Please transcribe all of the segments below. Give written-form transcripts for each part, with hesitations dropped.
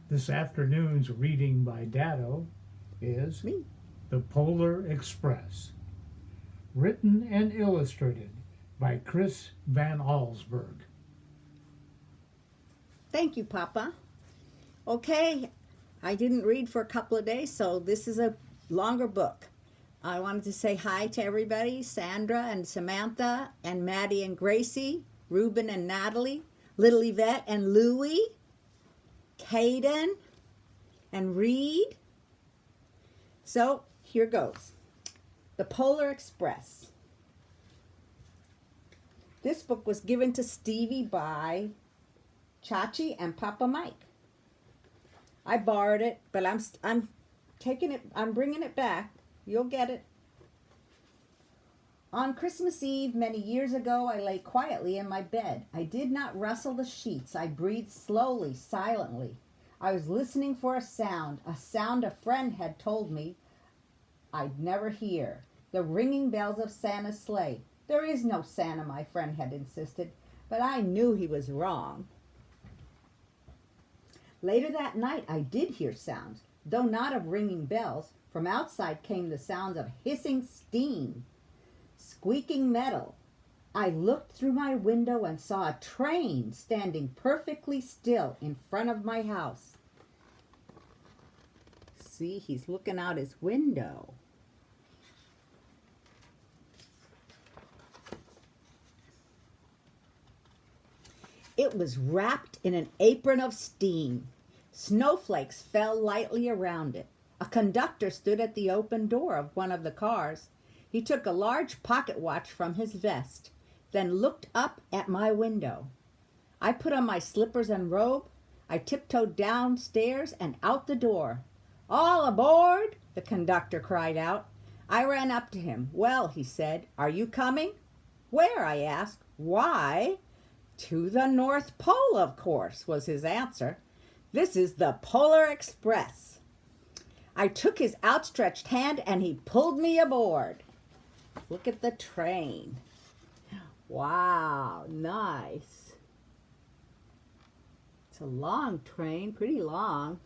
This afternoon's reading by Dado is Me. The Polar Express, written and illustrated by Chris Van Allsburg. Thank you, Papa. Okay, I didn't read for a couple of days, so this is a longer book. I wanted to say hi to everybody, Sandra and Samantha and Maddie and Gracie, Ruben and Natalie, Little Yvette and Louie, Caden and Reed. So here goes. The Polar Express. This book was given to Stevie by Chachi and Papa Mike. I borrowed it, but I'm taking it. I'm bringing it back. You'll get it. On Christmas Eve, many years ago, I lay quietly in my bed. I did not rustle the sheets. I breathed slowly, silently. I was listening for a sound a friend had told me I'd never hear. The ringing bells of Santa's sleigh. There is no Santa, my friend had insisted, but I knew he was wrong. Later that night, I did hear sounds, though not of ringing bells. From outside came the sounds of hissing steam, squeaking metal. I looked through my window and saw a train standing perfectly still in front of my house. See, he's looking out his window. It was wrapped in an apron of steam. Snowflakes fell lightly around it. A conductor stood at the open door of one of the cars. He took a large pocket watch from his vest, then looked up at my window. I put on my slippers and robe. I tiptoed downstairs and out the door. "All aboard!" the conductor cried out. I ran up to him. "Well," he said, "are you coming?" "Where?" I asked. "Why, to the North Pole, of course," was his answer. "This is the Polar Express." I took his outstretched hand and he pulled me aboard. Look at the train. Wow, nice. It's a long train, pretty long.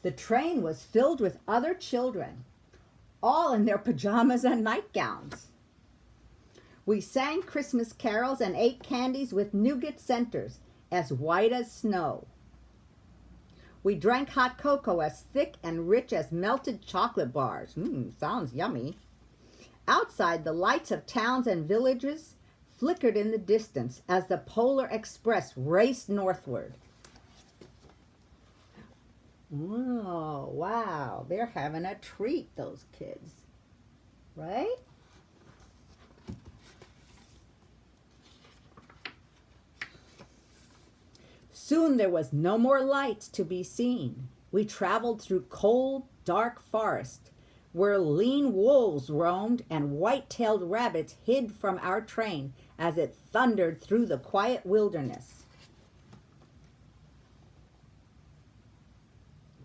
The train was filled with other children, all in their pajamas and nightgowns. We sang Christmas carols and ate candies with nougat centers as white as snow. We drank hot cocoa as thick and rich as melted chocolate bars. Sounds yummy. Outside, the lights of towns and villages flickered in the distance as the Polar Express raced northward. Oh, wow. They're having a treat, those kids. Right? Soon there was no more lights to be seen. We traveled through cold, dark forest, where lean wolves roamed and white-tailed rabbits hid from our train as it thundered through the quiet wilderness.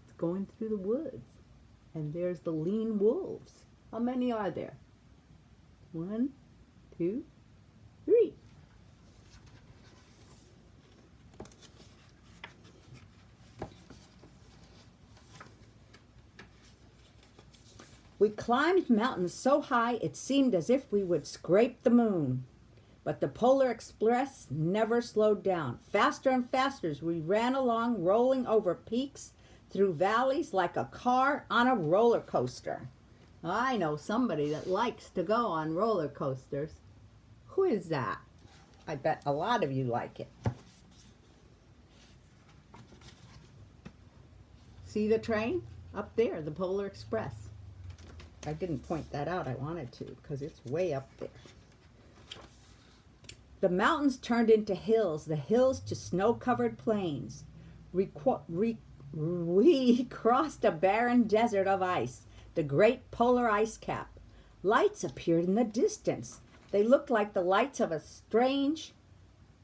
It's going through the woods, and there's the lean wolves. How many are there? 1, 2, 3. We climbed mountains so high it seemed as if we would scrape the moon. But the Polar Express never slowed down. Faster and faster we ran along, rolling over peaks, through valleys like a car on a roller coaster. I know somebody that likes to go on roller coasters. Who is that? I bet a lot of you like it. See the train? Up there, the Polar Express. I didn't point that out. I wanted to because it's way up there. The mountains turned into hills, the hills to snow-covered plains. We crossed a barren desert of ice, the great polar ice cap. Lights appeared in the distance. They looked like the lights of a strange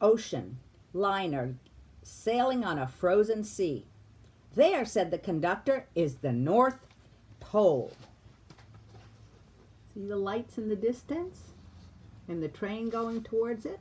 ocean liner sailing on a frozen sea. "There," said the conductor, "is the North Pole." See the lights in the distance? and the train going towards it.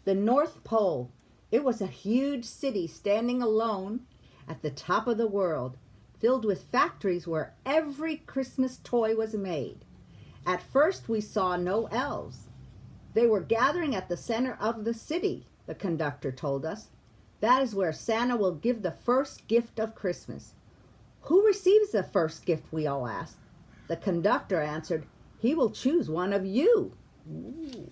The North Pole. It was a huge city standing alone at the top of the world, filled with factories where every Christmas toy was made. At first we saw no elves. They were gathering at the center of the city, the conductor told us. That is where Santa will give the first gift of Christmas. Who receives the first gift, we all asked. The conductor answered, he will choose one of you. Ooh.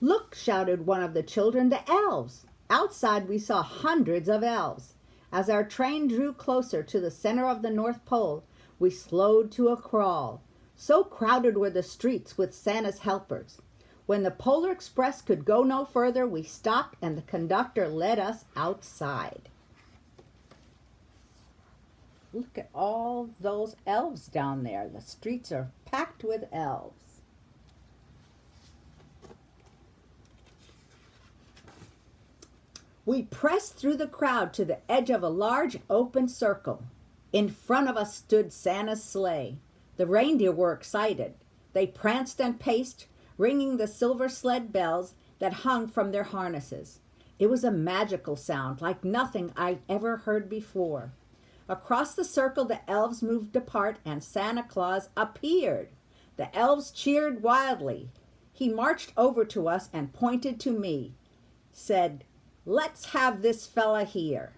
Look, shouted one of the children, the elves. Outside we saw hundreds of elves. As our train drew closer to the center of the North Pole, we slowed to a crawl. So crowded were the streets with Santa's helpers. When the Polar Express could go no further, we stopped and the conductor led us outside. Look at all those elves down there. The streets are packed with elves. We pressed through the crowd to the edge of a large open circle. In front of us stood Santa's sleigh. The reindeer were excited. They pranced and paced, ringing the silver sled bells that hung from their harnesses. It was a magical sound, like nothing I'd ever heard before. Across the circle, the elves moved apart and Santa Claus appeared. The elves cheered wildly. He marched over to us and pointed to me, said, "Let's have this fella here."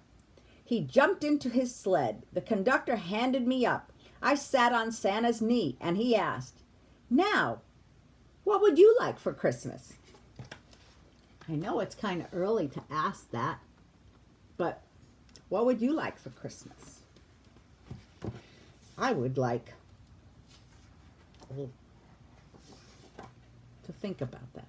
He jumped into his sled. The conductor handed me up. I sat on Santa's knee, and he asked, "Now, what would you like for Christmas?" I know it's kind of early to ask that, but what would you like for Christmas? I would like to think about that.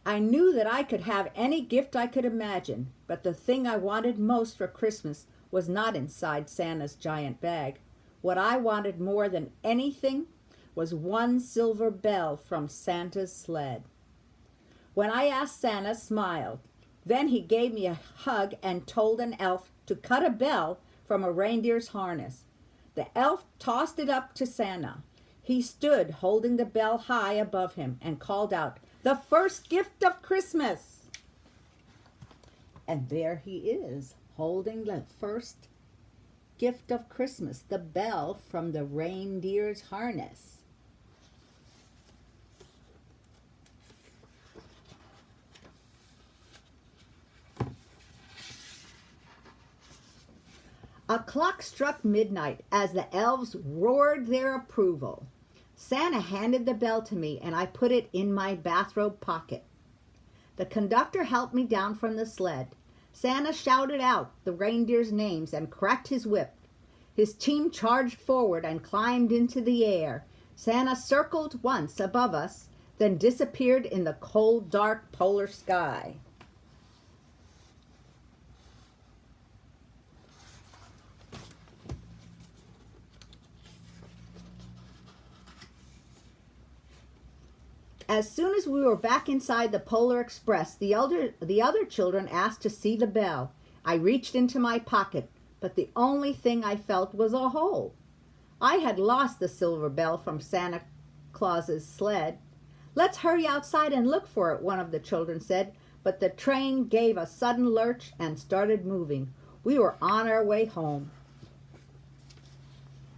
I knew that I could have any gift I could imagine, but the thing I wanted most for Christmas was not inside Santa's giant bag. What I wanted more than anything was one silver bell from Santa's sled. When I asked, Santa smiled. Then he gave me a hug and told an elf to cut a bell from a reindeer's harness. The elf tossed it up to Santa. He stood holding the bell high above him and called out, "The first gift of Christmas!" And there he is, holding the first gift of Christmas, the bell from the reindeer's harness. A clock struck midnight as the elves roared their approval. Santa handed the bell to me and I put it in my bathrobe pocket. The conductor helped me down from the sled. Santa shouted out the reindeers' names and cracked his whip. His team charged forward and climbed into the air. Santa circled once above us, then disappeared in the cold, dark polar sky. As soon as we were back inside the Polar Express, the other children asked to see the bell. I reached into my pocket, but the only thing I felt was a hole. I had lost the silver bell from Santa Claus's sled. "Let's hurry outside and look for it," one of the children said, but the train gave a sudden lurch and started moving. We were on our way home.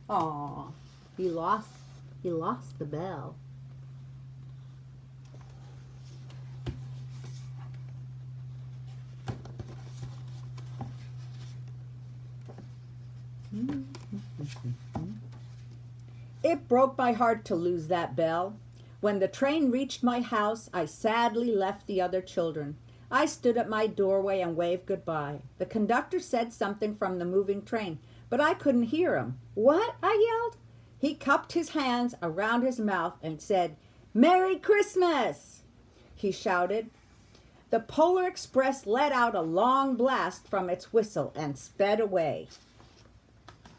Aw, he lost the bell. It broke my heart to lose that bell. When the train reached my house, I sadly left the other children. I stood at my doorway and waved goodbye. The conductor said something from the moving train, but I couldn't hear him. "What?" I yelled. He cupped his hands around his mouth and said, "Merry Christmas!" he shouted. The Polar Express let out a long blast from its whistle and sped away.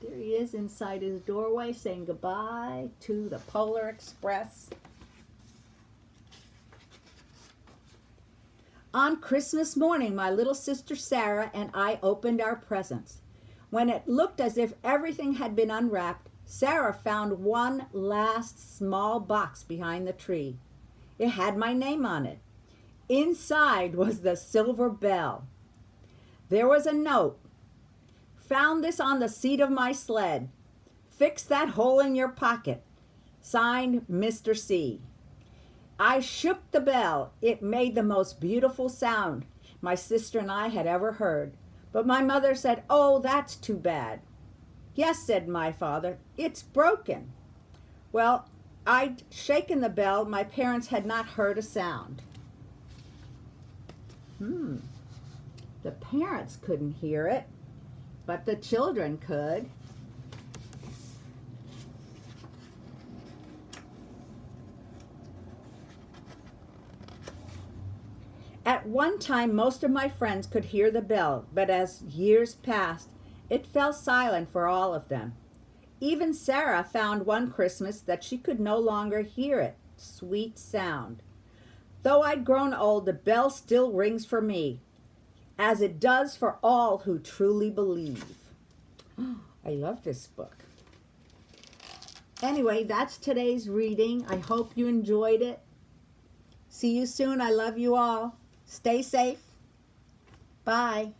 There he is inside his doorway saying goodbye to the Polar Express. On Christmas morning, my little sister Sarah and I opened our presents. When it looked as if everything had been unwrapped, Sarah found one last small box behind the tree. It had my name on it. Inside was the silver bell. There was a note. Found this on the seat of my sled. Fix that hole in your pocket. Signed, Mr. C. I shook the bell. It made the most beautiful sound my sister and I had ever heard. But my mother said, "Oh, that's too bad." "Yes," said my father, "it's broken." Well, I'd shaken the bell. My parents had not heard a sound. The parents couldn't hear it, but the children could. At one time, most of my friends could hear the bell, but as years passed, it fell silent for all of them. Even Sarah found one Christmas that she could no longer hear its sweet sound. Though I'd grown old, the bell still rings for me, as it does for all who truly believe. I love this book. Anyway, that's today's reading. I hope you enjoyed it. See you soon. I love you all. Stay safe. Bye.